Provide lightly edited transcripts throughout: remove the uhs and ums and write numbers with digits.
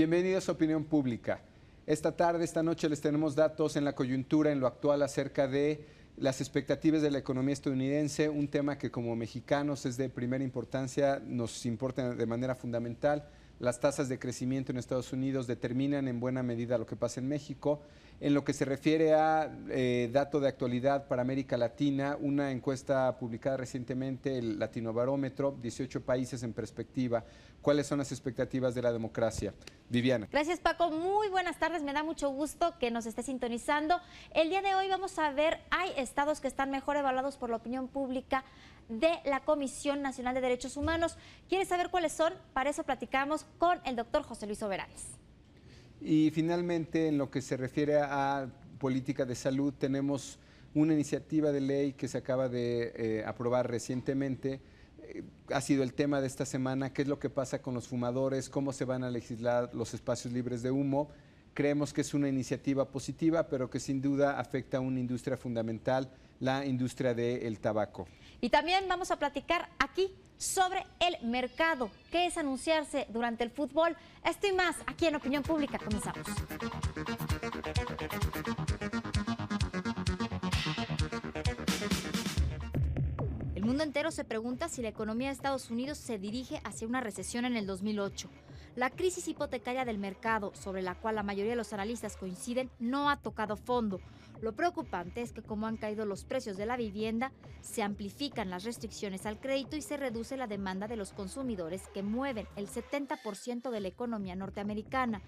Bienvenidos a Opinión Pública. Esta noche les tenemos datos en la coyuntura, en lo actual, acerca de las expectativas de la economía estadounidense, un tema que como mexicanos es de primera importancia, nos importa de manera fundamental. Las tasas de crecimiento en Estados Unidos determinan en buena medida lo que pasa en México. En lo que se refiere a dato de actualidad para América Latina, una encuesta publicada recientemente, el Latinobarómetro, 18 países en perspectiva. ¿Cuáles son las expectativas de la democracia? Viviana. Gracias, Paco. Muy buenas tardes. Me da mucho gusto que nos esté sintonizando. El día de hoy vamos a ver, hay estados que están mejor evaluados por la opinión pública de la Comisión Nacional de Derechos Humanos. ¿Quieres saber cuáles son? Para eso platicamos con el doctor José Luis Soberanes. Y finalmente, en lo que se refiere a política de salud, tenemos una iniciativa de ley que se acaba de aprobar recientemente. Ha sido el tema de esta semana, qué es lo que pasa con los fumadores, cómo se van a legislar los espacios libres de humo. Creemos que es una iniciativa positiva, pero que sin duda afecta a una industria fundamental, la industria del tabaco. Y también vamos a platicar aquí sobre el mercado, qué es anunciarse durante el fútbol. Esto y más aquí en Opinión Pública. Comenzamos. El mundo entero se pregunta si la economía de Estados Unidos se dirige hacia una recesión en el 2008. La crisis hipotecaria del mercado, sobre la cual la mayoría de los analistas coinciden, no ha tocado fondo. Lo preocupante es que como han caído los precios de la vivienda, se amplifican las restricciones al crédito y se reduce la demanda de los consumidores que mueven el 70% de la economía norteamericana.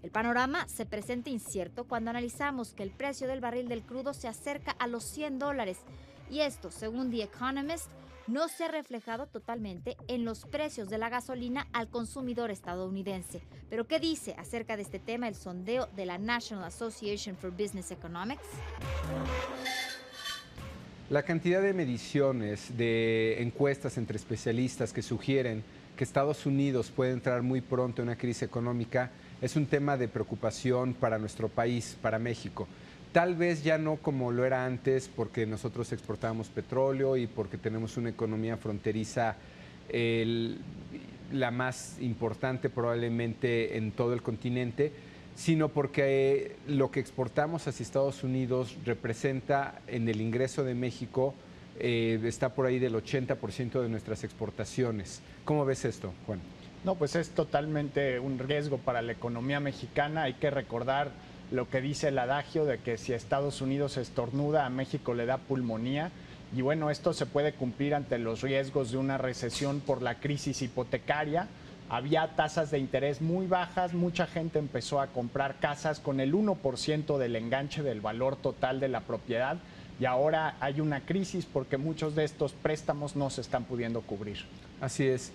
El panorama se presenta incierto cuando analizamos que el precio del barril del crudo se acerca a los $100. Y esto, según The Economist, no se ha reflejado totalmente en los precios de la gasolina al consumidor estadounidense. ¿Pero qué dice acerca de este tema el sondeo de la National Association for Business Economics? La cantidad de mediciones, de encuestas entre especialistas que sugieren que Estados Unidos puede entrar muy pronto en una crisis económica es un tema de preocupación para nuestro país, para México. Tal vez ya no como lo era antes, porque nosotros exportábamos petróleo y porque tenemos una economía fronteriza, la más importante probablemente en todo el continente, sino porque lo que exportamos hacia Estados Unidos representa en el ingreso de México, está por ahí del 80% de nuestras exportaciones. ¿Cómo ves esto, Juan? No, pues es totalmente un riesgo para la economía mexicana. Hay que recordar lo que dice el adagio de que si Estados Unidos estornuda, a México le da pulmonía. Y bueno, esto se puede cumplir ante los riesgos de una recesión por la crisis hipotecaria. Había tasas de interés muy bajas, mucha gente empezó a comprar casas con el 1% del enganche del valor total de la propiedad. Y ahora hay una crisis porque muchos de estos préstamos no se están pudiendo cubrir. Así es.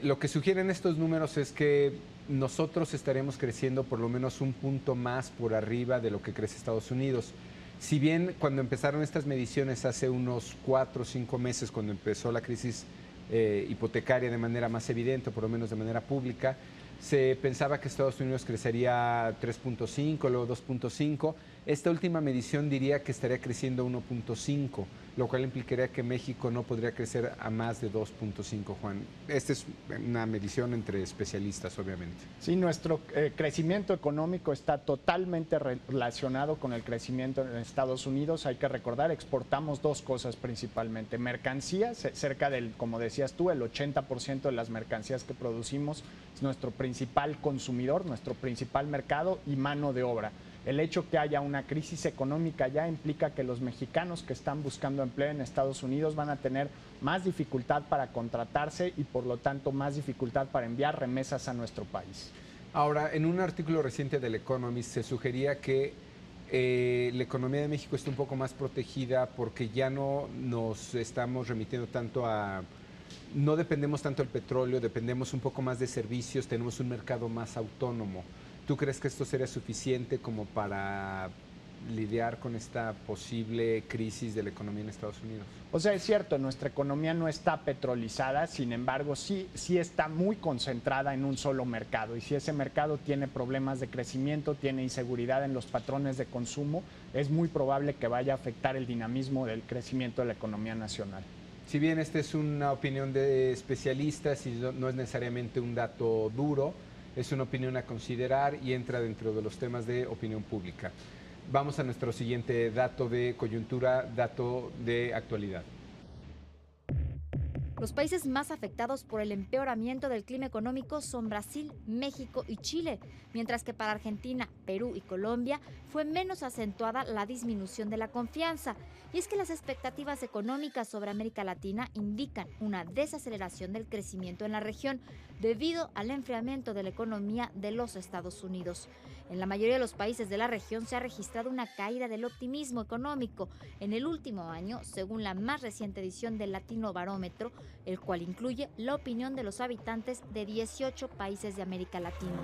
Lo que sugieren estos números es que nosotros estaremos creciendo por lo menos un punto más por arriba de lo que crece Estados Unidos. Si bien cuando empezaron estas mediciones hace unos 4 o 5 meses, cuando empezó la crisis hipotecaria de manera más evidente, por lo menos de manera pública, se pensaba que Estados Unidos crecería 3.5, luego 2.5. Esta última medición diría que estaría creciendo 1.5, lo cual implicaría que México no podría crecer a más de 2.5, Juan. Esta es una medición entre especialistas, obviamente. Sí, nuestro crecimiento económico está totalmente relacionado con el crecimiento en Estados Unidos. Hay que recordar, exportamos dos cosas principalmente. Mercancías, cerca del, como decías tú, el 80% de las mercancías que producimos es nuestro principal consumidor, nuestro principal mercado, y mano de obra. El hecho que haya una crisis económica ya implica que los mexicanos que están buscando empleo en Estados Unidos van a tener más dificultad para contratarse y por lo tanto más dificultad para enviar remesas a nuestro país. Ahora, en un artículo reciente del Economist se sugería que la economía de México está un poco más protegida porque ya no nos estamos remitiendo tanto a... No dependemos tanto del petróleo, dependemos un poco más de servicios, tenemos un mercado más autónomo. ¿Tú crees que esto sería suficiente como para lidiar con esta posible crisis de la economía en Estados Unidos? O sea, es cierto, nuestra economía no está petrolizada, sin embargo, sí está muy concentrada en un solo mercado. Y si ese mercado tiene problemas de crecimiento, tiene inseguridad en los patrones de consumo, es muy probable que vaya a afectar el dinamismo del crecimiento de la economía nacional. Si bien esta es una opinión de especialistas y no es necesariamente un dato duro, es una opinión a considerar y entra dentro de los temas de opinión pública. Vamos a nuestro siguiente dato de coyuntura, dato de actualidad. Los países más afectados por el empeoramiento del clima económico son Brasil, México y Chile, mientras que para Argentina, Perú y Colombia fue menos acentuada la disminución de la confianza. Y es que las expectativas económicas sobre América Latina indican una desaceleración del crecimiento en la región debido al enfriamiento de la economía de los Estados Unidos. En la mayoría de los países de la región se ha registrado una caída del optimismo económico en el último año, según la más reciente edición del Latinobarómetro, el cual incluye la opinión de los habitantes de 18 países de América Latina.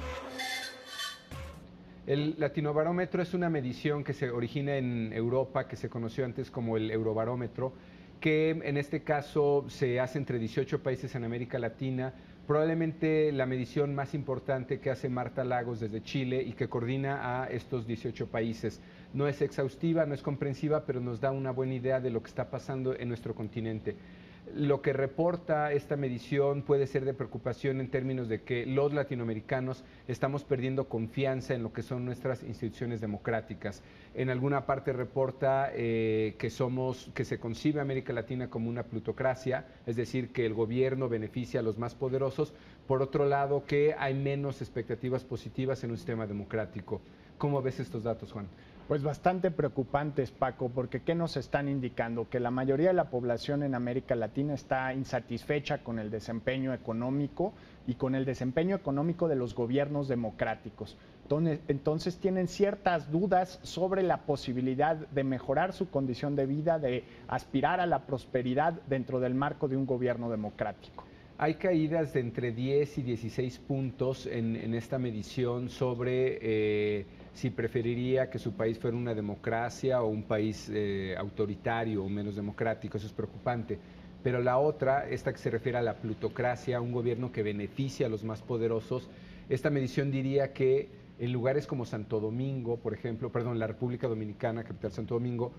El Latinobarómetro es una medición que se origina en Europa, que se conoció antes como el Eurobarómetro, que en este caso se hace entre 18 países en América Latina, probablemente la medición más importante que hace Marta Lagos desde Chile y que coordina a estos 18 países. No es exhaustiva, no es comprensiva, pero nos da una buena idea de lo que está pasando en nuestro continente. Lo que reporta esta medición puede ser de preocupación en términos de que los latinoamericanos estamos perdiendo confianza en lo que son nuestras instituciones democráticas. En alguna parte reporta que se concibe América Latina como una plutocracia, es decir, que el gobierno beneficia a los más poderosos. Por otro lado, que hay menos expectativas positivas en un sistema democrático. ¿Cómo ves estos datos, Juan? Pues bastante preocupantes, Paco, porque ¿qué nos están indicando? Que la mayoría de la población en América Latina está insatisfecha con el desempeño económico y con el desempeño económico de los gobiernos democráticos. Entonces tienen ciertas dudas sobre la posibilidad de mejorar su condición de vida, de aspirar a la prosperidad dentro del marco de un gobierno democrático. Hay caídas de entre 10 y 16 puntos en esta medición sobre si preferiría que su país fuera una democracia o un país autoritario o menos democrático. Eso es preocupante. Pero la otra, esta que se refiere a la plutocracia, un gobierno que beneficia a los más poderosos, esta medición diría que en lugares como Santo Domingo, por ejemplo, la República Dominicana, capital Santo Domingo,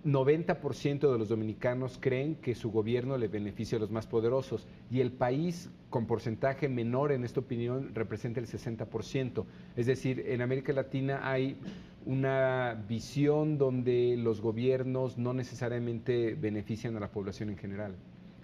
90% de los dominicanos creen que su gobierno le beneficia a los más poderosos y el país con porcentaje menor en esta opinión representa el 60%. Es decir, en América Latina hay una visión donde los gobiernos no necesariamente benefician a la población en general.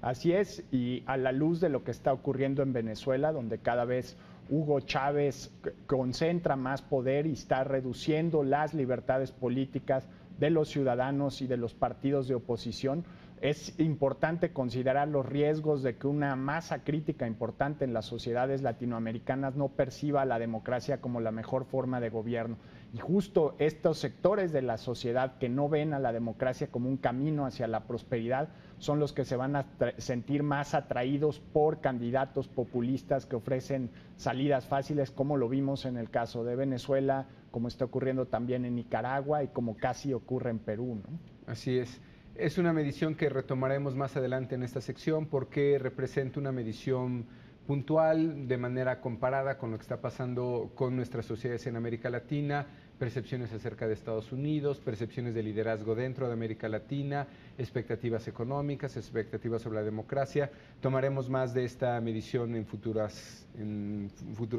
Así es, y a la luz de lo que está ocurriendo en Venezuela, donde cada vez Hugo Chávez concentra más poder y está reduciendo las libertades políticas de los ciudadanos y de los partidos de oposición, es importante considerar los riesgos de que una masa crítica importante en las sociedades latinoamericanas no perciba a la democracia como la mejor forma de gobierno. Y justo estos sectores de la sociedad que no ven a la democracia como un camino hacia la prosperidad son los que se van a sentir más atraídos por candidatos populistas que ofrecen salidas fáciles, como lo vimos en el caso de Venezuela, como está ocurriendo también en Nicaragua y como casi ocurre en Perú, ¿no? Así es. Es una medición que retomaremos más adelante en esta sección porque representa una medición puntual de manera comparada con lo que está pasando con nuestras sociedades en América Latina, percepciones acerca de Estados Unidos, percepciones de liderazgo dentro de América Latina, expectativas económicas, expectativas sobre la democracia. Tomaremos más de esta medición en futuros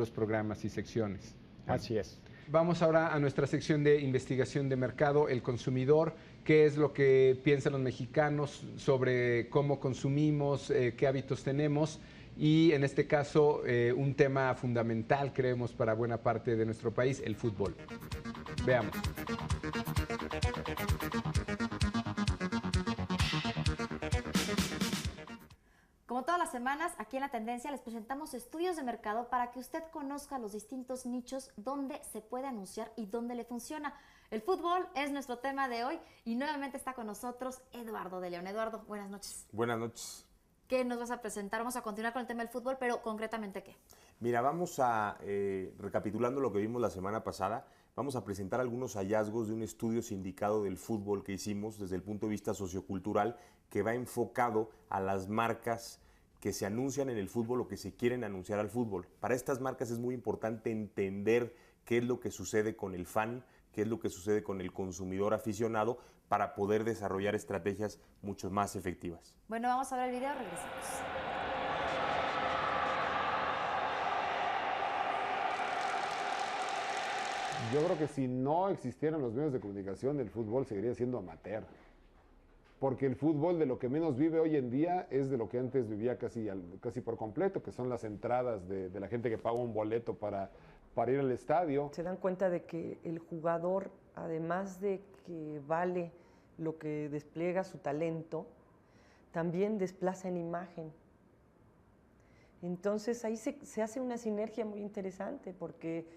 programas y secciones. Así es. Vamos ahora a nuestra sección de investigación de mercado, el consumidor. ¿Qué es lo que piensan los mexicanos sobre cómo consumimos, qué hábitos tenemos? Y en este caso, un tema fundamental, creemos, para buena parte de nuestro país, el fútbol. Veamos. Como todas las semanas, aquí en La Tendencia les presentamos estudios de mercado para que usted conozca los distintos nichos donde se puede anunciar y dónde le funciona. El fútbol es nuestro tema de hoy y nuevamente está con nosotros Eduardo de León. Eduardo, buenas noches. Buenas noches. ¿Qué nos vas a presentar? Vamos a continuar con el tema del fútbol, pero concretamente ¿qué? Mira, vamos a, recapitulando lo que vimos la semana pasada, vamos a presentar algunos hallazgos de un estudio sindicado del fútbol que hicimos desde el punto de vista sociocultural que va enfocado a las marcas que se anuncian en el fútbol o que se quieren anunciar al fútbol. Para estas marcas es muy importante entender qué es lo que sucede con el fan, qué es lo que sucede con el consumidor aficionado para poder desarrollar estrategias mucho más efectivas. Bueno, vamos a ver el video, regresamos. Yo creo que si no existieran los medios de comunicación, el fútbol seguiría siendo amateur. Porque el fútbol de lo que menos vive hoy en día es de lo que antes vivía casi por completo, que son las entradas de la gente que paga un boleto para ir al estadio. Se dan cuenta de que el jugador, además de que vale lo que despliega su talento, también desplaza en imagen. Entonces ahí se hace una sinergia muy interesante porque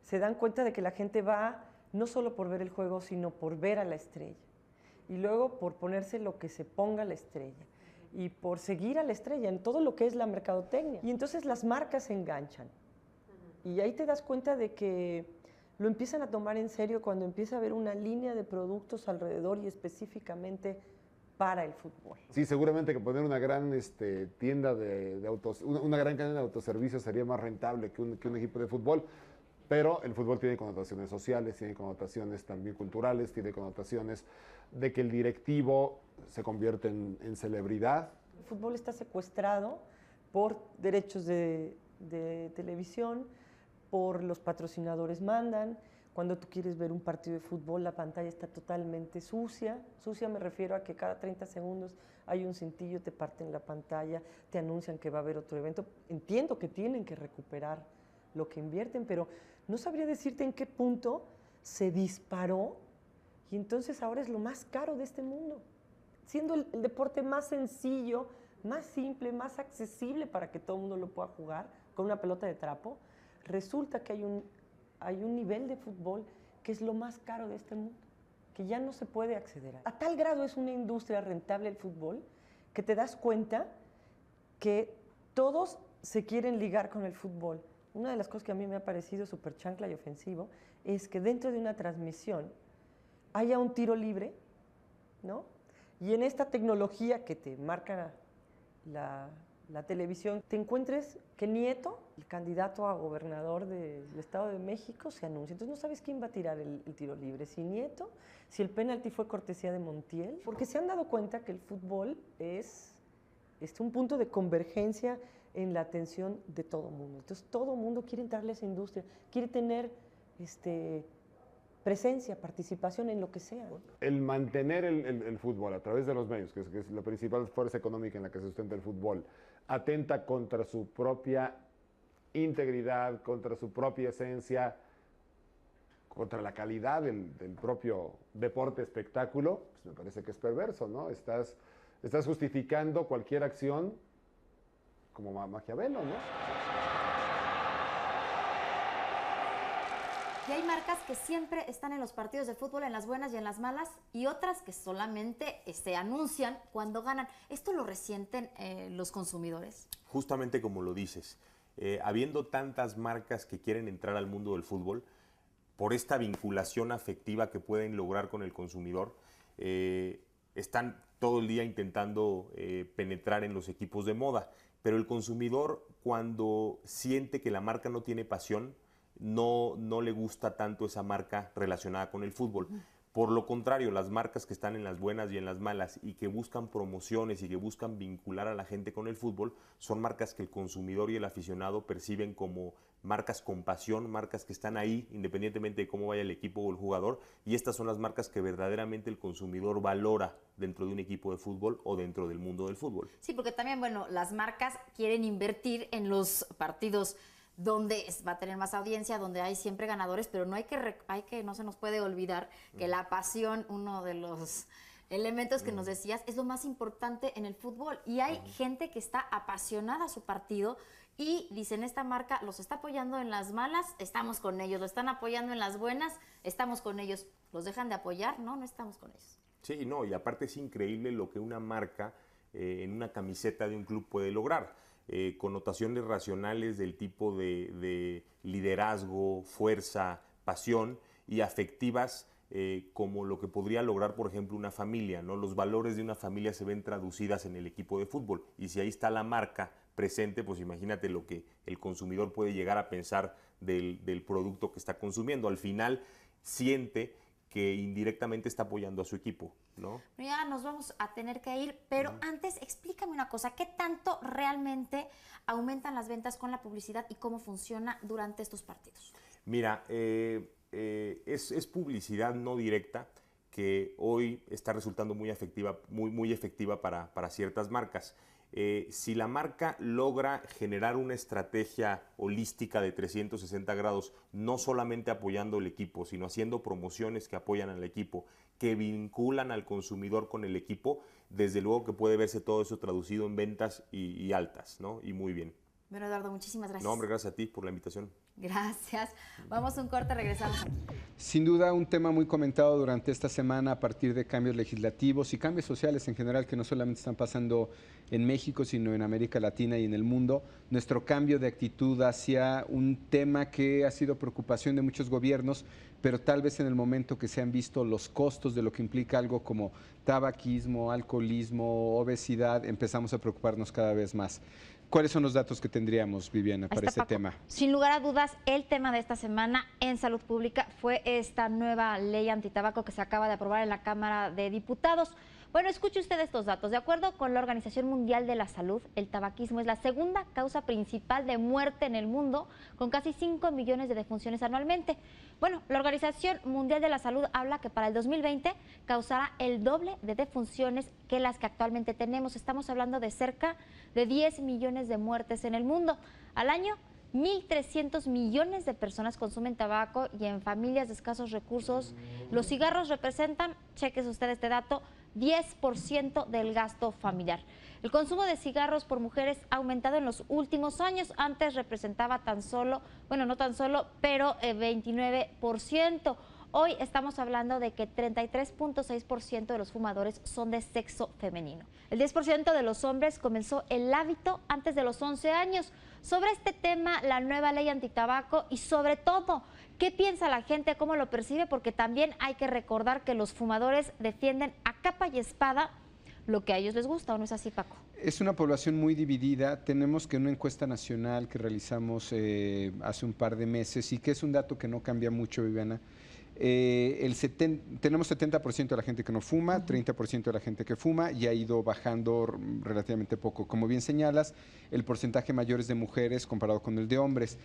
se dan cuenta de que la gente va no solo por ver el juego, sino por ver a la estrella. Y luego por ponerse lo que se ponga la estrella. Y por seguir a la estrella en todo lo que es la mercadotecnia. Y entonces las marcas se enganchan. Y ahí te das cuenta de que lo empiezan a tomar en serio cuando empieza a haber una línea de productos alrededor y específicamente para el fútbol. Sí, seguramente que poner una gran tienda de autos, una gran cadena de autoservicios sería más rentable que un equipo de fútbol, pero el fútbol tiene connotaciones sociales, tiene connotaciones también culturales, tiene connotaciones de que el directivo se convierte en celebridad. El fútbol está secuestrado por derechos de televisión, por los patrocinadores mandan. Cuando tú quieres ver un partido de fútbol, la pantalla está totalmente sucia. Sucia me refiero a que cada 30 segundos hay un cintillo, te parten la pantalla, te anuncian que va a haber otro evento. Entiendo que tienen que recuperar lo que invierten, pero no sabría decirte en qué punto se disparó y entonces ahora es lo más caro de este mundo. Siendo el deporte más sencillo, más simple, más accesible para que todo el mundo lo pueda jugar con una pelota de trapo, resulta que hay un nivel de fútbol que es lo más caro de este mundo, que ya no se puede acceder a. A tal grado es una industria rentable el fútbol que te das cuenta que todos se quieren ligar con el fútbol. Una de las cosas que a mí me ha parecido súper chancla y ofensivo es que dentro de una transmisión haya un tiro libre, ¿no? Y en esta tecnología que te marca la televisión, te encuentres que Nieto, el candidato a gobernador del Estado de México, se anuncia. Entonces no sabes quién va a tirar el tiro libre, si Nieto, si el penalti fue cortesía de Montiel, porque se han dado cuenta que el fútbol es un punto de convergencia en la atención de todo el mundo. Entonces todo el mundo quiere entrarle a esa industria, quiere tener presencia, participación en lo que sea. El mantener el fútbol a través de los medios, que es la principal fuerza económica en la que se sustenta el fútbol, atenta contra su propia integridad, contra su propia esencia, contra la calidad del propio deporte espectáculo, pues me parece que es perverso, ¿no? Estás justificando cualquier acción como Maquiavelo, ¿no? Y hay marcas que siempre están en los partidos de fútbol, en las buenas y en las malas, y otras que solamente se anuncian cuando ganan. ¿Esto lo resienten los consumidores? Justamente como lo dices, habiendo tantas marcas que quieren entrar al mundo del fútbol, por esta vinculación afectiva que pueden lograr con el consumidor, están todo el día intentando penetrar en los equipos de moda. Pero el consumidor, cuando siente que la marca no tiene pasión, no le gusta tanto esa marca relacionada con el fútbol. Por lo contrario, las marcas que están en las buenas y en las malas y que buscan promociones y que buscan vincular a la gente con el fútbol, son marcas que el consumidor y el aficionado perciben como marcas con pasión, marcas que están ahí independientemente de cómo vaya el equipo o el jugador, y estas son las marcas que verdaderamente el consumidor valora dentro de un equipo de fútbol o dentro del mundo del fútbol. Sí, porque también, bueno, las marcas quieren invertir en los partidos donde va a tener más audiencia, donde hay siempre ganadores, pero no no se nos puede olvidar que la pasión, uno de los elementos que nos decías, es lo más importante en el fútbol. Y hay gente que está apasionada a su partido y dicen, esta marca los está apoyando en las malas, estamos con ellos, lo están apoyando en las buenas, estamos con ellos. ¿Los dejan de apoyar? No estamos con ellos. Sí, no, y aparte es increíble lo que una marca en una camiseta de un club puede lograr. Connotaciones racionales del tipo de liderazgo, fuerza, pasión, y afectivas como lo que podría lograr, por ejemplo, una familia, ¿no? Los valores de una familia se ven traducidas en el equipo de fútbol, y si ahí está la marca presente, pues imagínate lo que el consumidor puede llegar a pensar del producto que está consumiendo. Al final siente que indirectamente está apoyando a su equipo, ¿no? Ya nos vamos a tener que ir, pero antes explícame una cosa, ¿qué tanto realmente aumentan las ventas con la publicidad y cómo funciona durante estos partidos? Mira, es publicidad no directa que hoy está resultando muy efectiva para ciertas marcas. Si la marca logra generar una estrategia holística de 360 grados, no solamente apoyando el equipo, sino haciendo promociones que apoyan al equipo, que vinculan al consumidor con el equipo, desde luego que puede verse todo eso traducido en ventas y altas, ¿no? Y muy bien. Bueno, Eduardo, muchísimas gracias. No, hombre, gracias a ti por la invitación. Gracias. Vamos a un corte, regresamos aquí. Sin duda, un tema muy comentado durante esta semana a partir de cambios legislativos y cambios sociales en general que no solamente están pasando en México, sino en América Latina y en el mundo. Nuestro cambio de actitud hacia un tema que ha sido preocupación de muchos gobiernos, pero tal vez en el momento que se han visto los costos de lo que implica algo como tabaquismo, alcoholismo, obesidad, empezamos a preocuparnos cada vez más. ¿Cuáles son los datos que tendríamos, Viviana, para este tema? Sin lugar a dudas, el tema de esta semana en salud pública fue esta nueva ley antitabaco que se acaba de aprobar en la Cámara de Diputados. Bueno, escuche usted estos datos. De acuerdo con la Organización Mundial de la Salud, el tabaquismo es la segunda causa principal de muerte en el mundo, con casi 5 millones de defunciones anualmente. Bueno, la Organización Mundial de la Salud habla que para el 2020 causará el doble de defunciones que las que actualmente tenemos. Estamos hablando de cerca de 10 millones de muertes en el mundo. Al año, 1.300 millones de personas consumen tabaco y en familias de escasos recursos, los cigarros representan, cheques usted este dato, 10% del gasto familiar. El consumo de cigarros por mujeres ha aumentado en los últimos años. Antes representaba tan solo, bueno, no tan solo, pero 29%. Hoy estamos hablando de que 33.6% de los fumadores son de sexo femenino. El 10% de los hombres comenzó el hábito antes de los 11 años. Sobre este tema, la nueva ley antitabaco y sobre todo, ¿qué piensa la gente? ¿Cómo lo percibe? Porque también hay que recordar que los fumadores defienden a capa y espada lo que a ellos les gusta, ¿o no es así, Paco? Es una población muy dividida. Tenemos que una encuesta nacional que realizamos hace un par de meses y que es un dato que no cambia mucho, Viviana. Tenemos 70% de la gente que no fuma, 30% de la gente que fuma y ha ido bajando relativamente poco. Como bien señalas, el porcentaje mayor es de mujeres comparado con el de hombres.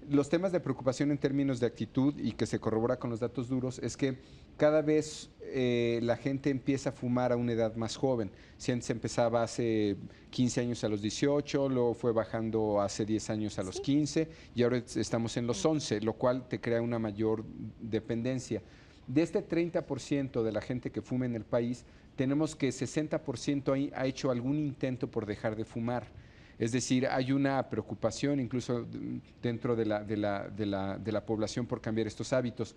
Los temas de preocupación en términos de actitud y que se corrobora con los datos duros es que cada vez la gente empieza a fumar a una edad más joven. Si antes empezaba hace 15 años a los 18, luego fue bajando hace 10 años a los 15 y ahora estamos en los 11, lo cual te crea una mayor dependencia. De este 30% de la gente que fuma en el país, tenemos que 60% ha hecho algún intento por dejar de fumar. Es decir, hay una preocupación incluso dentro de la población por cambiar estos hábitos.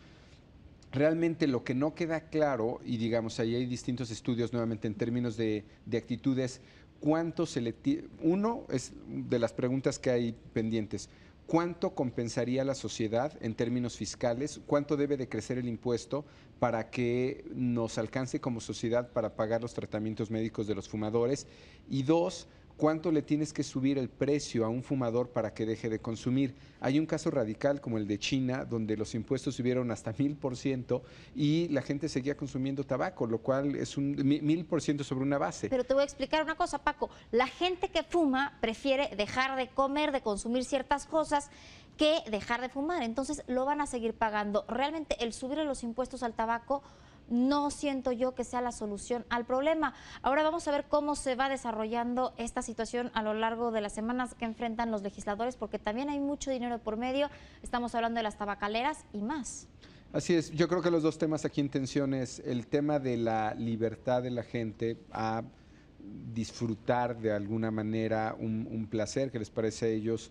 Realmente lo que no queda claro, y digamos, ahí hay distintos estudios nuevamente en términos de actitudes, ¿cuánto uno es de las preguntas que hay pendientes? ¿Cuánto compensaría la sociedad en términos fiscales? ¿Cuánto debe de crecer el impuesto para que nos alcance como sociedad para pagar los tratamientos médicos de los fumadores? Y dos, ¿cuánto le tienes que subir el precio a un fumador para que deje de consumir? Hay un caso radical como el de China, donde los impuestos subieron hasta 1000% y la gente seguía consumiendo tabaco, lo cual es un 1000% sobre una base. Pero te voy a explicar una cosa, Paco. La gente que fuma prefiere dejar de comer, de consumir ciertas cosas, que dejar de fumar. Entonces lo van a seguir pagando. Realmente el subir los impuestos al tabaco no siento yo que sea la solución al problema. Ahora vamos a ver cómo se va desarrollando esta situación a lo largo de las semanas que enfrentan los legisladores, porque también hay mucho dinero por medio. Estamos hablando de las tabacaleras y más. Así es, yo creo que los dos temas aquí en tensión es el tema de la libertad de la gente a disfrutar de alguna manera un placer que les parece a ellos,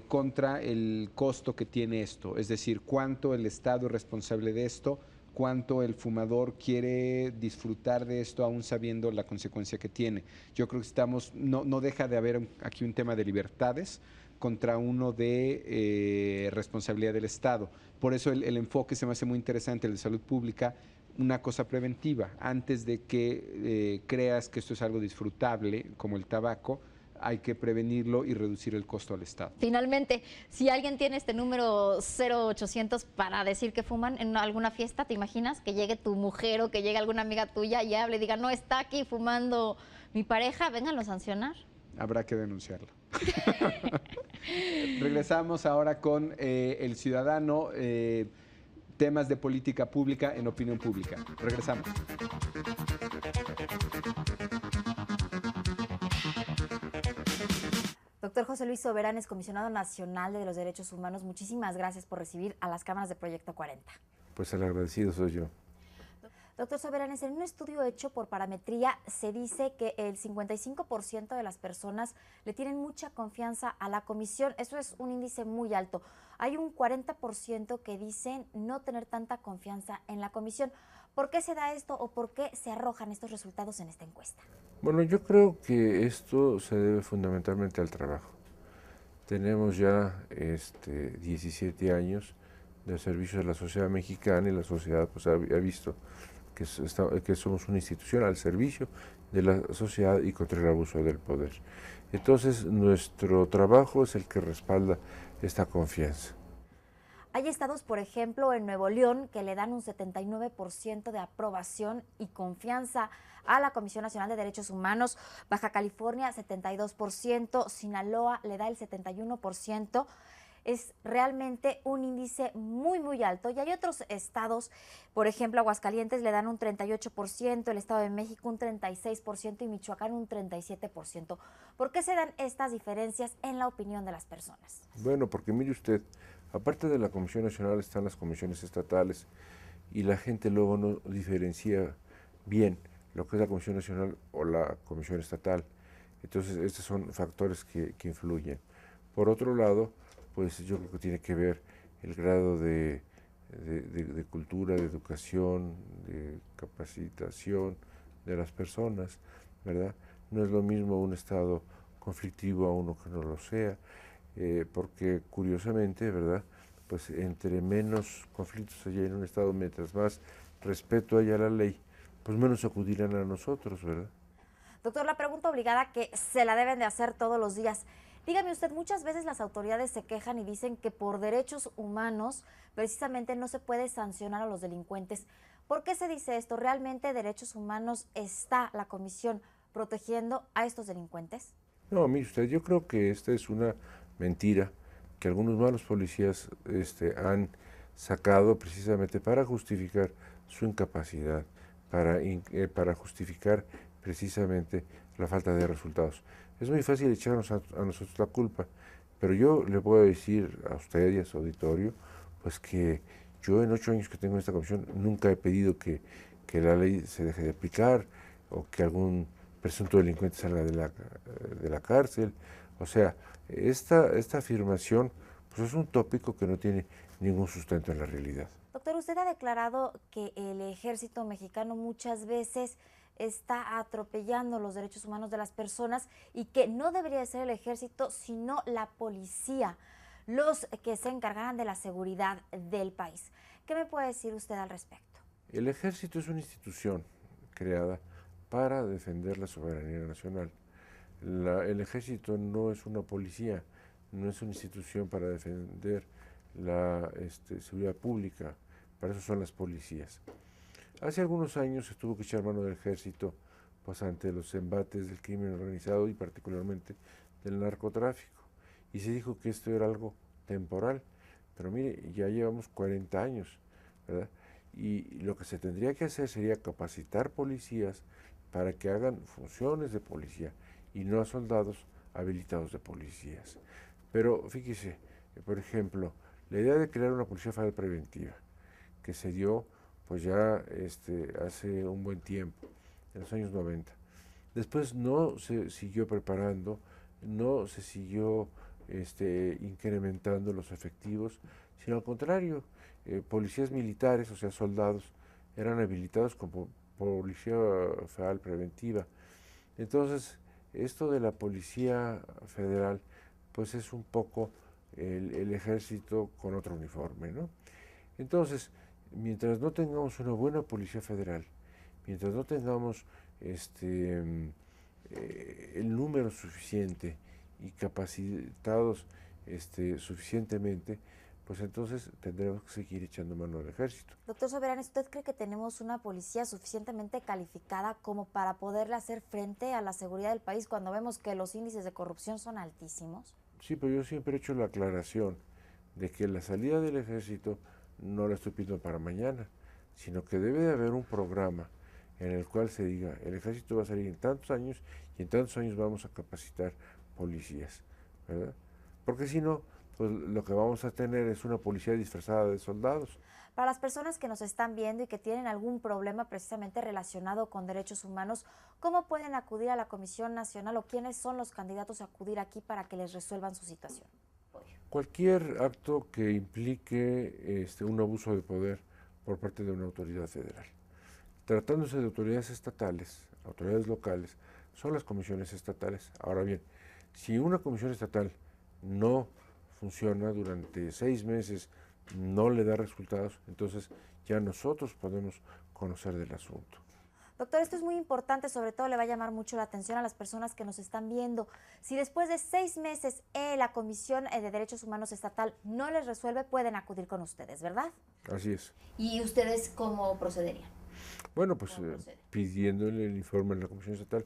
contra el costo que tiene esto, es decir, cuánto el Estado es responsable de esto, cuánto el fumador quiere disfrutar de esto aún sabiendo la consecuencia que tiene. Yo creo que no deja de haber aquí un tema de libertades contra uno de responsabilidad del Estado. Por eso el enfoque se me hace muy interesante, el de salud pública, una cosa preventiva. Antes de que creas que esto es algo disfrutable, como el tabaco, hay que prevenirlo y reducir el costo al Estado. Finalmente, si alguien tiene este número 0800 para decir que fuman en alguna fiesta, ¿te imaginas que llegue tu mujer o que llegue alguna amiga tuya y hable y diga, no, está aquí fumando mi pareja, vénganlo a sancionar? Habrá que denunciarlo. Regresamos ahora con el ciudadano. temas de política pública en Opinión Pública. Regresamos. Doctor José Luis Soberanes, comisionado nacional de los derechos humanos, muchísimas gracias por recibir a las cámaras de Proyecto 40. Pues el agradecido soy yo. Doctor Soberanes, en un estudio hecho por Parametría se dice que el 55% de las personas le tienen mucha confianza a la comisión. Eso es un índice muy alto. Hay un 40% que dicen no tener tanta confianza en la comisión. ¿Por qué se da esto o por qué se arrojan estos resultados en esta encuesta? Bueno, yo creo que esto se debe fundamentalmente al trabajo. Tenemos ya 17 años de servicio de la sociedad mexicana y la sociedad pues, ha visto que somos una institución al servicio de la sociedad y contra el abuso del poder. Entonces, nuestro trabajo es el que respalda esta confianza. Hay estados, por ejemplo, en Nuevo León, que le dan un 79% de aprobación y confianza a la Comisión Nacional de Derechos Humanos. Baja California, 72%. Sinaloa le da el 71%. Es realmente un índice muy, muy alto. Y hay otros estados, por ejemplo, Aguascalientes le dan un 38%, el Estado de México un 36% y Michoacán un 37%. ¿Por qué se dan estas diferencias en la opinión de las personas? Bueno, porque mire usted, aparte de la Comisión Nacional están las comisiones estatales y la gente luego no diferencia bien lo que es la Comisión Nacional o la Comisión Estatal. Entonces, estos son factores que influyen. Por otro lado, pues yo creo que tiene que ver el grado de cultura, de educación, de capacitación de las personas, ¿verdad? No es lo mismo un estado conflictivo a uno que no lo sea, porque curiosamente, ¿verdad? Pues entre menos conflictos haya en un estado, mientras más respeto haya a la ley, pues menos acudirán a nosotros, ¿verdad? Doctor, la pregunta obligada que se la deben de hacer todos los días. Dígame usted, muchas veces las autoridades se quejan y dicen que por derechos humanos precisamente no se puede sancionar a los delincuentes. ¿Por qué se dice esto? ¿Realmente derechos humanos está la comisión protegiendo a estos delincuentes? No, mire usted, yo creo que esta es una mentira que algunos malos policías han sacado precisamente para justificar su incapacidad, para justificar precisamente la falta de resultados. Es muy fácil echarnos a nosotros la culpa, pero yo le puedo decir a usted y a su auditorio, pues que yo en 8 años que tengo en esta comisión nunca he pedido que la ley se deje de aplicar o que algún presunto delincuente salga de la cárcel. O sea, esta afirmación pues es un tópico que no tiene ningún sustento en la realidad. Doctor, usted ha declarado que el ejército mexicano muchas veces está atropellando los derechos humanos de las personas y que no debería ser el ejército, sino la policía, los que se encargaran de la seguridad del país. ¿Qué me puede decir usted al respecto? El ejército es una institución creada para defender la soberanía nacional. El ejército no es una policía, no es una institución para defender la seguridad pública, para eso son las policías. Hace algunos años se tuvo que echar mano del ejército pues, ante los embates del crimen organizado y particularmente del narcotráfico. Y se dijo que esto era algo temporal, pero mire, ya llevamos 40 años, ¿verdad? Y lo que se tendría que hacer sería capacitar policías para que hagan funciones de policía y no a soldados habilitados de policías. Pero fíjese, por ejemplo, la idea de crear una policía federal preventiva, que se dio pues ya hace un buen tiempo, en los años 90. Después no se siguió preparando, no se siguió incrementando los efectivos, sino al contrario, policías militares, o sea, soldados, eran habilitados como policía federal preventiva. Entonces, esto de la policía federal, pues es un poco el ejército con otro uniforme, ¿no? Entonces, mientras no tengamos una buena policía federal, mientras no tengamos el número suficiente y capacitados suficientemente, pues entonces tendremos que seguir echando mano al ejército. Doctor Soberanes, ¿usted cree que tenemos una policía suficientemente calificada como para poderle hacer frente a la seguridad del país cuando vemos que los índices de corrupción son altísimos? Sí, pero yo siempre he hecho la aclaración de que la salida del ejército no la estoy pidiendo para mañana, sino que debe de haber un programa en el cual se diga, el ejército va a salir en tantos años y en tantos años vamos a capacitar policías, ¿verdad? Porque si no, pues lo que vamos a tener es una policía disfrazada de soldados. Para las personas que nos están viendo y que tienen algún problema precisamente relacionado con derechos humanos, ¿cómo pueden acudir a la Comisión Nacional o quiénes son los candidatos a acudir aquí para que les resuelvan su situación? Cualquier acto que implique un abuso de poder por parte de una autoridad federal. Tratándose de autoridades estatales, autoridades locales, son las comisiones estatales. Ahora bien, si una comisión estatal no funciona durante 6 meses, no le da resultados, entonces ya nosotros podemos conocer del asunto. Doctor, esto es muy importante, sobre todo le va a llamar mucho la atención a las personas que nos están viendo. Si después de 6 meses la Comisión de Derechos Humanos Estatal no les resuelve, pueden acudir con ustedes, ¿verdad? Así es. ¿Y ustedes cómo procederían? Bueno, pues pidiéndole el informe a la Comisión Estatal,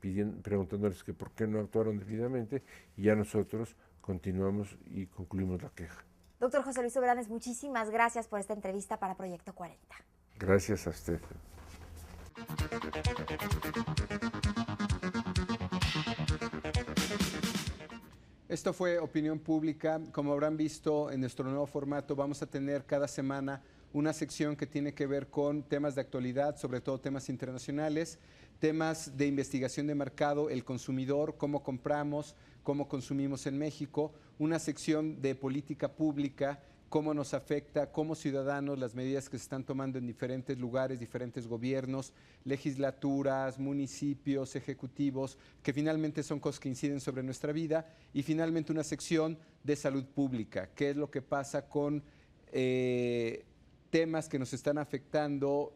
preguntándoles que por qué no actuaron debidamente, y ya nosotros continuamos y concluimos la queja. Doctor José Luis Soberanes, muchísimas gracias por esta entrevista para Proyecto 40. Gracias a usted. Esto fue Opinión Pública. Como habrán visto, en nuestro nuevo formato vamos a tener cada semana una sección que tiene que ver con temas de actualidad, sobre todo temas internacionales, temas de investigación de mercado, el consumidor, cómo compramos, cómo consumimos en México, una sección de política pública, cómo nos afecta como ciudadanos las medidas que se están tomando en diferentes lugares, diferentes gobiernos, legislaturas, municipios, ejecutivos, que finalmente son cosas que inciden sobre nuestra vida, y finalmente una sección de salud pública, qué es lo que pasa con temas que nos están afectando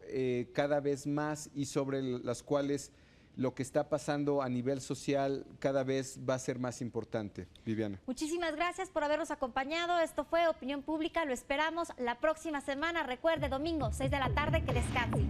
cada vez más y sobre las cuales lo que está pasando a nivel social cada vez va a ser más importante. Viviana. Muchísimas gracias por habernos acompañado. Esto fue Opinión Pública. Lo esperamos la próxima semana. Recuerde, domingo, 6 de la tarde, que descanse.